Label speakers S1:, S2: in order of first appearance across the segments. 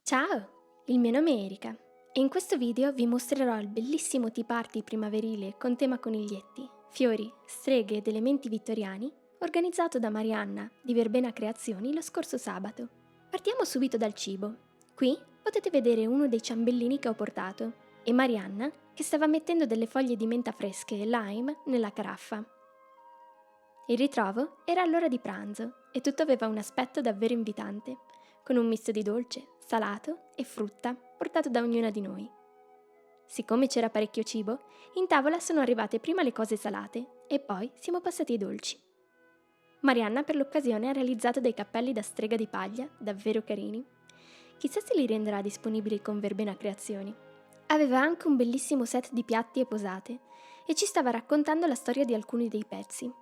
S1: Ciao, il mio nome è Erika e in questo video vi mostrerò il bellissimo tea party primaverile con tema coniglietti, fiori, streghe ed elementi vittoriani organizzato da Marianna di Verbena Creazioni lo scorso sabato. Partiamo subito dal cibo. Qui potete vedere uno dei ciambellini che ho portato e Marianna che stava mettendo delle foglie di menta fresche e lime nella caraffa. Il ritrovo era all'ora di pranzo e tutto aveva un aspetto davvero invitante, con un misto di dolce, salato e frutta portato da ognuna di noi. Siccome c'era parecchio cibo, in tavola sono arrivate prima le cose salate e poi siamo passati ai dolci. Marianna per l'occasione ha realizzato dei cappelli da strega di paglia, davvero carini. Chissà se li renderà disponibili con Verbena Creazioni. Aveva anche un bellissimo set di piatti e posate e ci stava raccontando la storia di alcuni dei pezzi.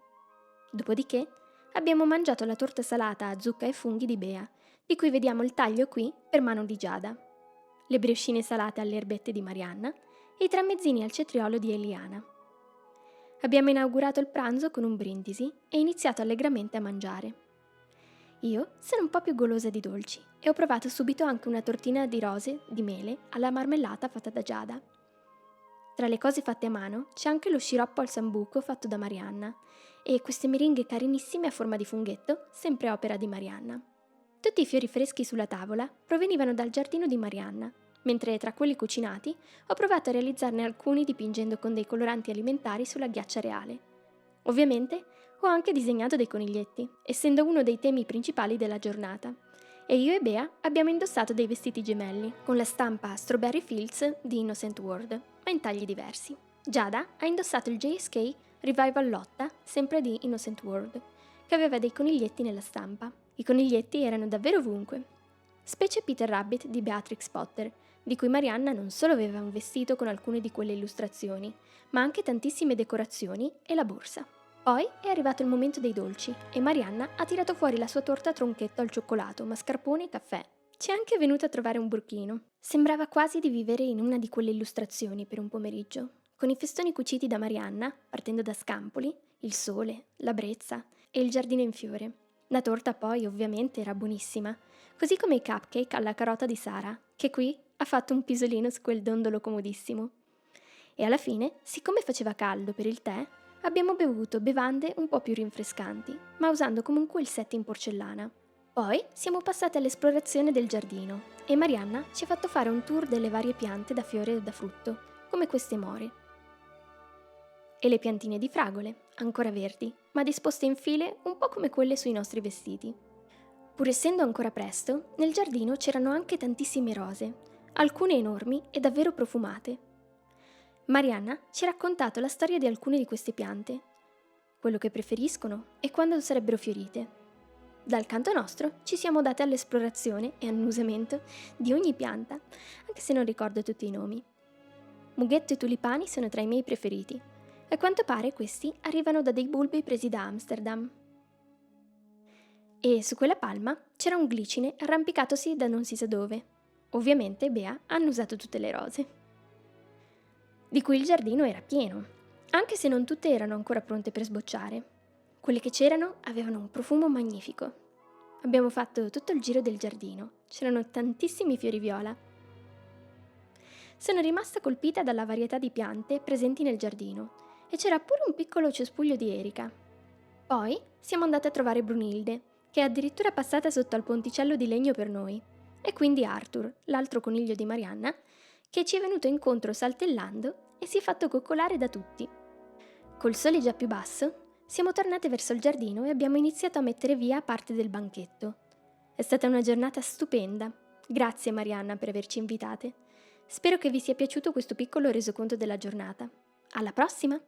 S1: Dopodiché abbiamo mangiato la torta salata a zucca e funghi di Bea, di cui vediamo il taglio qui per mano di Giada, le briochine salate alle erbette di Marianna e i tramezzini al cetriolo di Eliana. Abbiamo inaugurato il pranzo con un brindisi e iniziato allegramente a mangiare. Io sono un po' più golosa di dolci e ho provato subito anche una tortina di rose di mele alla marmellata fatta da Giada. Tra le cose fatte a mano c'è anche lo sciroppo al sambuco fatto da Marianna e queste meringhe carinissime a forma di funghetto, sempre opera di Marianna. Tutti i fiori freschi sulla tavola provenivano dal giardino di Marianna, mentre tra quelli cucinati ho provato a realizzarne alcuni dipingendo con dei coloranti alimentari sulla ghiaccia reale. Ovviamente ho anche disegnato dei coniglietti, essendo uno dei temi principali della giornata. E io e Bea abbiamo indossato dei vestiti gemelli, con la stampa Strawberry Fields di Innocent World, ma in tagli diversi. Giada ha indossato il JSK Revival Lotta, sempre di Innocent World, che aveva dei coniglietti nella stampa. I coniglietti erano davvero ovunque. Specie Peter Rabbit di Beatrix Potter, di cui Marianna non solo aveva un vestito con alcune di quelle illustrazioni, ma anche tantissime decorazioni e la borsa. Poi è arrivato il momento dei dolci e Marianna ha tirato fuori la sua torta a tronchetto al cioccolato, mascarpone e caffè. Ci è anche venuta a trovare un burchino. Sembrava quasi di vivere in una di quelle illustrazioni per un pomeriggio, con i festoni cuciti da Marianna, partendo da scampoli, il sole, la brezza e il giardino in fiore. La torta poi ovviamente era buonissima, così come i cupcake alla carota di Sara, che qui ha fatto un pisolino su quel dondolo comodissimo. E alla fine, siccome faceva caldo per il tè, abbiamo bevuto bevande un po' più rinfrescanti, ma usando comunque il set in porcellana. Poi siamo passati all'esplorazione del giardino e Marianna ci ha fatto fare un tour delle varie piante da fiore e da frutto, come queste more. E le piantine di fragole, ancora verdi, ma disposte in file un po' come quelle sui nostri vestiti. Pur essendo ancora presto, nel giardino c'erano anche tantissime rose, alcune enormi e davvero profumate. Marianna ci ha raccontato la storia di alcune di queste piante, quello che preferiscono e quando sarebbero fiorite. Dal canto nostro ci siamo date all'esplorazione e annusamento di ogni pianta, anche se non ricordo tutti i nomi. Mughetto e tulipani sono tra i miei preferiti. A quanto pare questi arrivano da dei bulbi presi da Amsterdam. E su quella palma c'era un glicine arrampicatosi da non si sa dove. Ovviamente Bea ha annusato tutte le rose. Di cui il giardino era pieno, anche se non tutte erano ancora pronte per sbocciare. Quelle che c'erano avevano un profumo magnifico. Abbiamo fatto tutto il giro del giardino, c'erano tantissimi fiori viola. Sono rimasta colpita dalla varietà di piante presenti nel giardino e c'era pure un piccolo cespuglio di erica. Poi siamo andate a trovare Brunilde, che è addirittura passata sotto al ponticello di legno per noi, e quindi Arthur, l'altro coniglio di Marianna, che ci è venuto incontro saltellando e si è fatto coccolare da tutti. Col sole già più basso, siamo tornate verso il giardino e abbiamo iniziato a mettere via parte del banchetto. È stata una giornata stupenda. Grazie Marianna per averci invitate. Spero che vi sia piaciuto questo piccolo resoconto della giornata. Alla prossima!